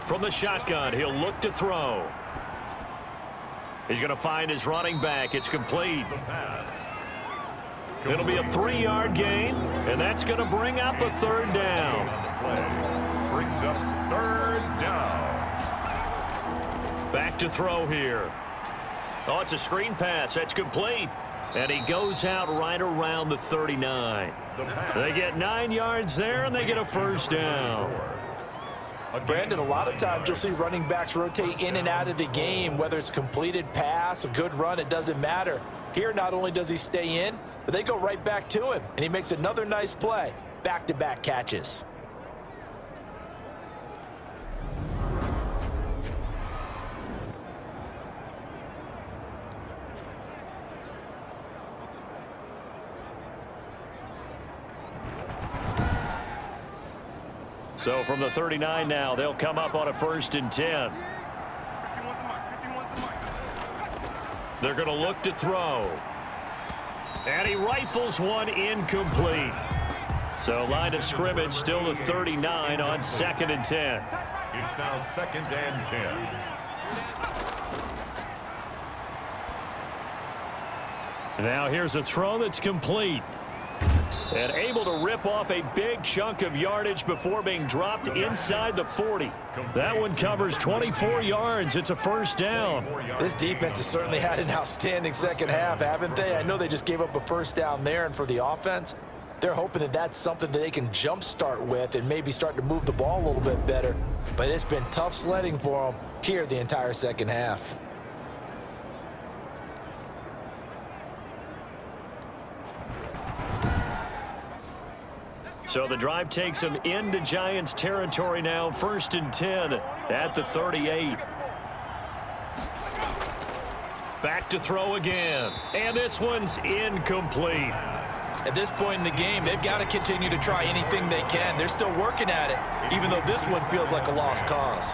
From the shotgun, he'll look to throw. He's going to find his running back. It's complete. It'll be a 3-yard gain, and that's going to bring up a third down. Brings up third down. Back to throw here. Oh, it's a screen pass. That's complete. And he goes out right around the 39. They get 9 yards there, and they get a first down. Brandon, a lot of times you'll see running backs rotate in and out of the game, whether it's a completed pass, a good run, it doesn't matter. Here, not only does he stay in, but they go right back to him, and he makes another nice play. Back-to-back catches. So from the 39 now, they'll come up on a 1st and 10. They're going to look to throw. And he rifles one incomplete. So line of scrimmage still the 39 on 2nd and 10. It's now 2nd and 10. Now here's a throw that's complete. And able to rip off a big chunk of yardage before being dropped inside the 40. That one covers 24 yards. It's a first down. This defense has certainly had an outstanding second half, haven't they? I know they just gave up a first down there, and for the offense, they're hoping that that's something that they can jumpstart with and maybe start to move the ball a little bit better. But it's been tough sledding for them here the entire second half. So the drive takes them into Giants territory now. 1st and 10 at the 38. Back to throw again. And this one's incomplete. At this point in the game, they've got to continue to try anything they can. They're still working at it, even though this one feels like a lost cause.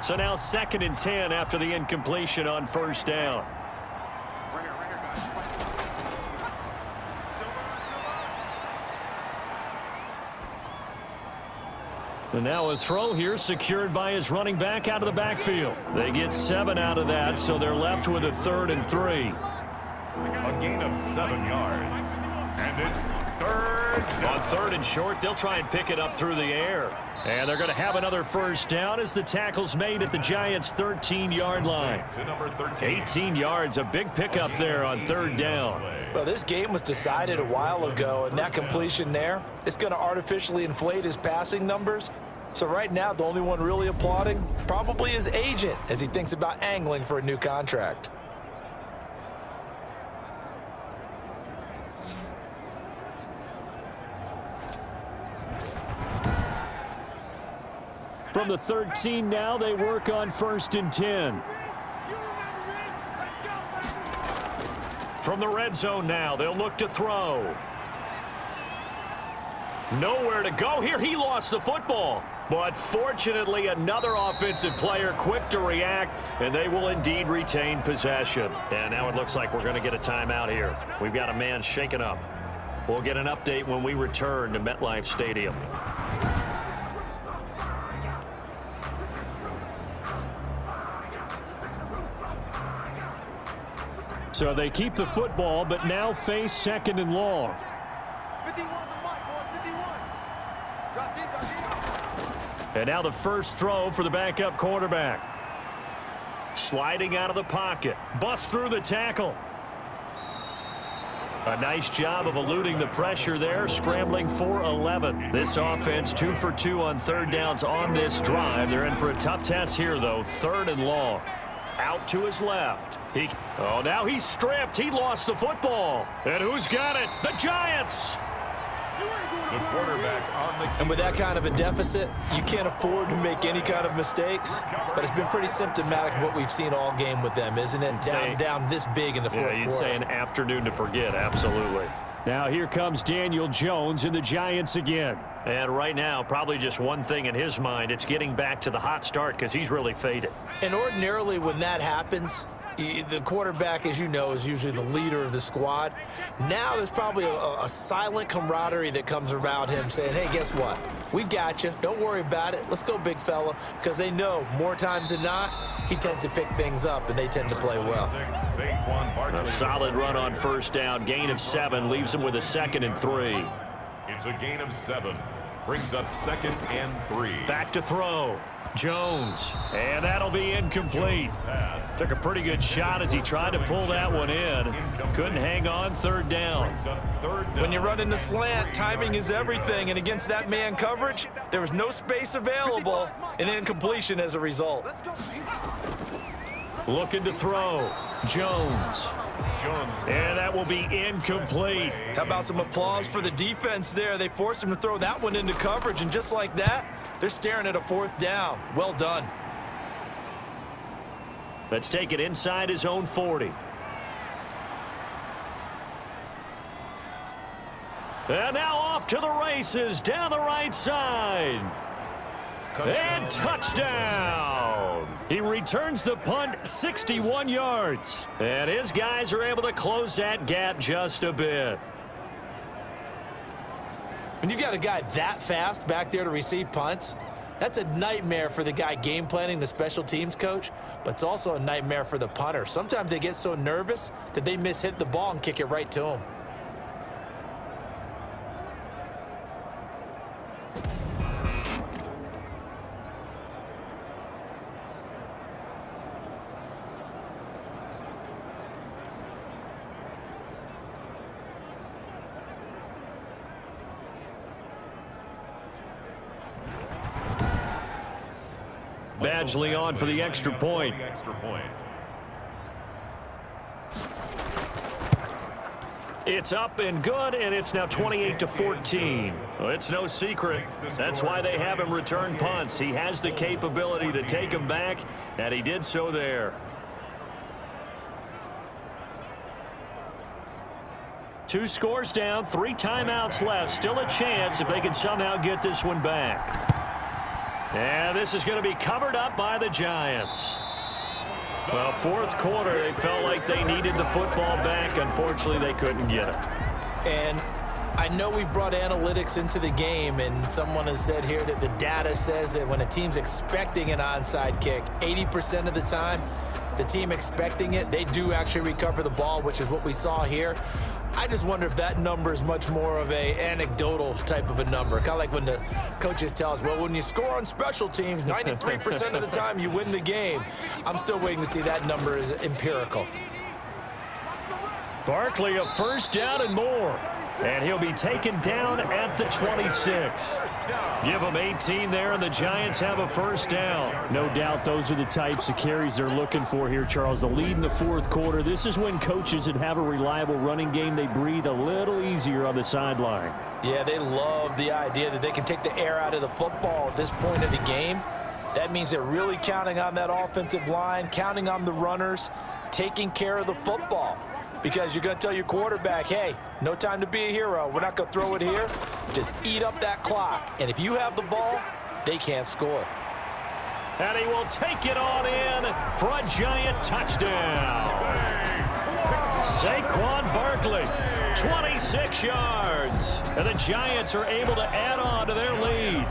So now 2nd and 10 after the incompletion on 1st down. And now a throw here secured by his running back out of the backfield. They get 7 out of that, so they're left with a 3rd and 3. A gain of 7 yards. And it's third down. On 3rd and short, they'll try and pick it up through the air. And they're going to have another first down as the tackle's made at the Giants' 13-yard line. To number 13. 18 yards, a big pickup there on 3rd down. Well, this game was decided a while ago, and that completion there, it's going to artificially inflate his passing numbers. So right now, the only one really applauding probably his agent as he thinks about angling for a new contract. From the 13 now, they work on 1st and 10. From the red zone now, they'll look to throw. Nowhere to go here. He lost the football. But fortunately, another offensive player quick to react, and they will indeed retain possession. And now it looks like we're going to get a timeout here. We've got a man shaken up. We'll get an update when we return to MetLife Stadium. So they keep the football, but now face 2nd and long. 51 Drop deep, drop deep. And now the first throw for the backup quarterback. Sliding out of the pocket. Busts through the tackle. A nice job of eluding the pressure there, scrambling for 11. This offense 2 for 2 on 3rd downs on this drive. They're in for a tough test here, though. 3rd and long. Out to his left. Now he's stripped. He lost the football. And who's got it? The Giants. The quarterback on the And with that kind of a deficit, you can't afford to make any kind of mistakes. But it's been pretty symptomatic of what we've seen all game with them, isn't it? Down this big in the fourth quarter. You'd say an afternoon to forget, absolutely. Now here comes Daniel Jones and the Giants again. And right now, probably just one thing in his mind, it's getting back to the hot start because he's really faded. And ordinarily when that happens, The quarterback, as you know, is usually the leader of the squad. Now there's probably a silent camaraderie that comes about him saying, hey, guess what? We got you. Don't worry about it. Let's go, big fella. Because they know more times than not, he tends to pick things up, and they tend to play well. A solid run on first down. Gain of 7 leaves him with a 2nd and 3. It's a gain of 7. Brings up 2nd and 3. Back to throw. Jones. And that'll be incomplete. Took a pretty good shot as he tried to pull that one in. Couldn't hang on. 3rd down. When you run in the slant, timing is everything. And against that man coverage, there was no space available. An incompletion as a result. Looking to throw. Jones. And that will be incomplete. How about some applause for the defense there? They forced him to throw that one into coverage, and just like that, they're staring at a 4th down. Well done. Let's take it inside his own 40. And now off to the races down the right side. And touchdown! He returns the punt 61 yards. And his guys are able to close that gap just a bit. When you've got a guy that fast back there to receive punts, that's a nightmare for the guy game planning, the special teams coach, but it's also a nightmare for the punter. Sometimes they get so nervous that they hit the ball and kick it right to him. Badgley on for the extra point. It's up and good, and it's now 28-14. Well, it's no secret. That's why they have him return punts. He has the capability to take them back, and he did so there. 2 scores down, 3 timeouts left. Still a chance if they can somehow get this one back. And this is going to be covered up by the Giants. Well, 4th quarter, they felt like they needed the football back. Unfortunately, they couldn't get it. And I know we've brought analytics into the game, and someone has said here that the data says that when a team's expecting an onside kick, 80% of the time, the team expecting it, they do actually recover the ball, which is what we saw here. I just wonder if that number is much more of a anecdotal type of a number. Kind of like when the coaches tell us, well, when you score on special teams, 93% of the time you win the game. I'm still waiting to see that number is empirical. Barkley, a 1st down and more. And he'll be taken down at the 26. Give him 18 there, and the Giants have a 1st down. No doubt those are the types of carries they're looking for here, Charles. The lead in the 4th quarter. This is when coaches that have a reliable running game, they breathe a little easier on the sideline. Yeah, they love the idea that they can take the air out of the football at this point of the game. That means they're really counting on that offensive line, counting on the runners, taking care of the football. Because you're going to tell your quarterback, hey, no time to be a hero. We're not going to throw it here. Just eat up that clock. And if you have the ball, they can't score. And he will take it on in for a Giant touchdown. Saquon Barkley, 26 yards. And the Giants are able to add on to their lead.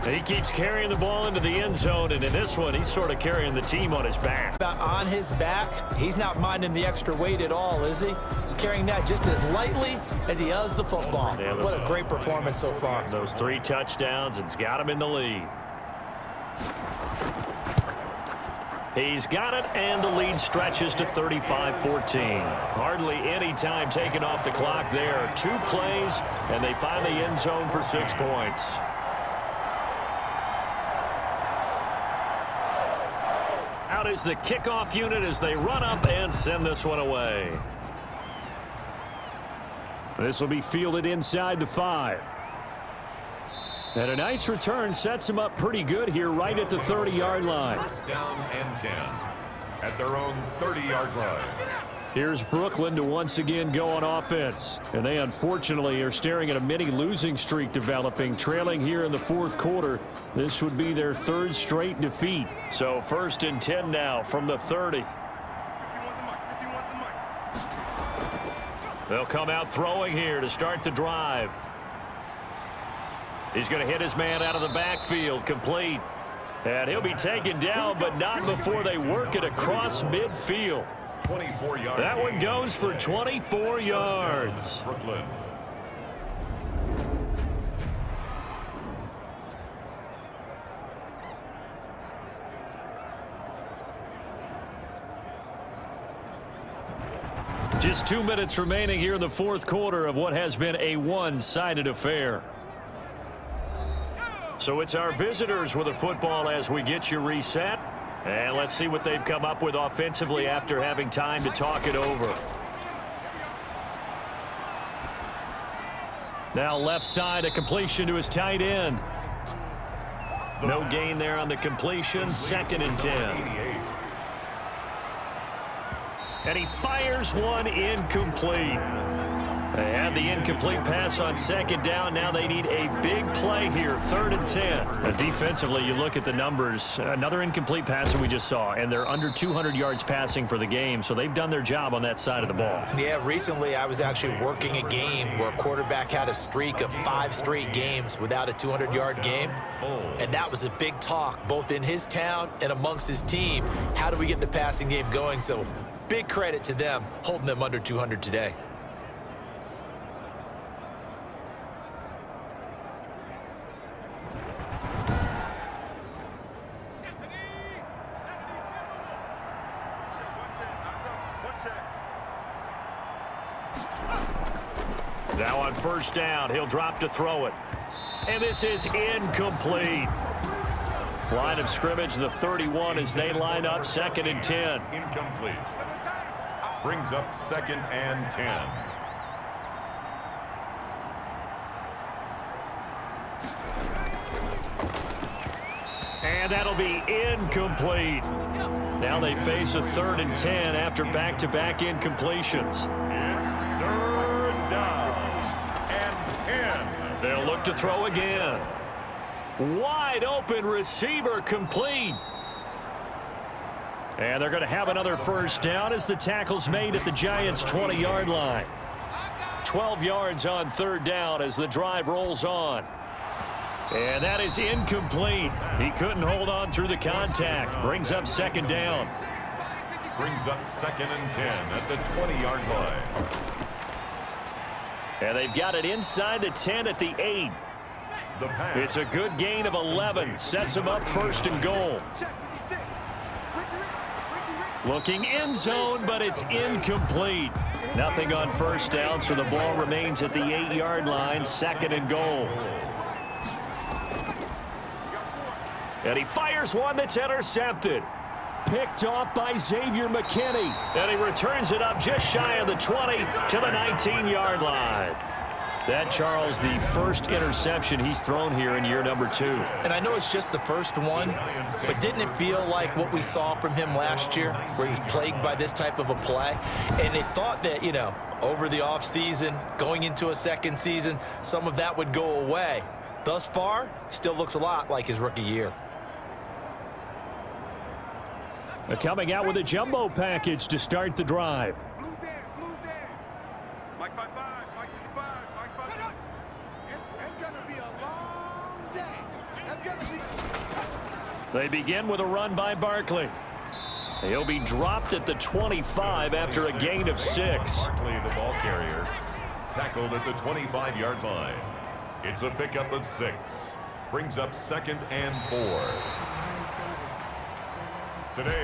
And he keeps carrying the ball into the end zone, and in this one, he's sort of carrying the team on his back. On his back, he's not minding the extra weight at all, is he? Carrying that just as lightly as he does the football. Yeah, what a great performance so far. Those 3 touchdowns, and's got him in the lead. He's got it, and the lead stretches to 35-14. Hardly any time taken off the clock there. 2 plays, and they find the end zone for 6 points. Out is the kickoff unit as they run up and send this one away. This will be fielded inside the 5. And a nice return sets him up pretty good here right at the 30-yard line. 1st down and 10 at their own 30-yard line. Here's Brooklyn to once again go on offense. And they unfortunately are staring at a mini losing streak developing, trailing here in the 4th quarter. This would be their 3rd straight defeat. So 1st and 10 now from the 30. They'll come out throwing here to start the drive. He's going to hit his man out of the backfield, complete. And he'll be taken down, but not before they work it across midfield. 24 yards. That one goes for 24 yards. Brooklyn. Just 2 minutes remaining here in the fourth quarter of what has been a one-sided affair. So it's our visitors with the football as we get you reset. And let's see what they've come up with offensively after having time to talk it over. Now left side, a completion to his tight end. No gain there on the completion, 2nd and 10. And he fires one incomplete. They had the incomplete pass on 2nd down. Now they need a big play here, 3rd and 10. Defensively, you look at the numbers. Another incomplete pass that we just saw, and they're under 200 yards passing for the game, so they've done their job on that side of the ball. Yeah, recently I was actually working a game where a quarterback had a streak of 5 straight games without a 200-yard game, and that was a big talk both in his town and amongst his team. How do we get the passing game going? So big credit to them holding them under 200 today. Now on 1st down, he'll drop to throw it. And this is incomplete. Line of scrimmage, the 31 as they line up 2nd and 10. Incomplete. Brings up 2nd and 10. And that'll be incomplete. Now they face a 3rd and 10 after back-to-back incompletions. It's 3rd down and 10. They'll look to throw again. Wide open receiver, complete. And they're going to have another 1st down as the tackle's made at the Giants' 20-yard line. 12 yards on 3rd down as the drive rolls on. And that is incomplete. He couldn't hold on through the contact. Brings up 2nd down. Brings up 2nd and 10 at the 20-yard line. And they've got it inside the 10 at the 8. The pass. It's a good gain of 11. Sets him up 1st and goal. Looking end zone, but it's incomplete. Nothing on 1st down, so the ball remains at the 8-yard line, 2nd and goal. And he fires one that's intercepted. Picked off by Xavier McKinney. And he returns it up just shy of the 20 to the 19-yard line. That, Charles, the first interception he's thrown here in year number 2. And I know it's just the first one, but didn't it feel like what we saw from him last year, where he's plagued by this type of a play? And they thought that, you know, over the offseason, going into a 2nd season, some of that would go away. Thus far, still looks a lot like his rookie year. Coming out with a jumbo package to start the drive. Blue Dan. Mike 5-5, Mike 55, Mike 5. It's going to be a long day. That's going to be. They begin with a run by Barkley. He'll be dropped at the 25 after a gain of 6. Barkley, the ball carrier, tackled at the 25-yard line. It's a pickup of 6. Brings up 2nd and 4.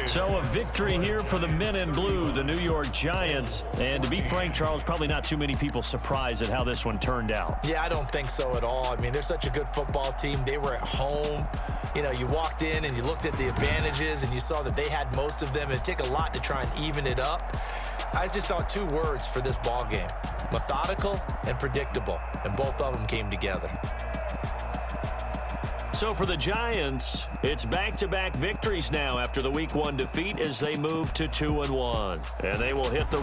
So a victory here for the men in blue, the New York Giants. And to be frank, Charles, probably not too many people surprised at how this one turned out. Yeah, I don't think so at all. I mean, they're such a good football team. They were at home. You know, you walked in and you looked at the advantages and you saw that they had most of them. It'd take a lot to try and even it up. I just thought 2 words for this ball game: methodical and predictable. And both of them came together. So for the Giants, it's back-to-back victories now after the Week 1 defeat as they move to 2-1. And they will hit the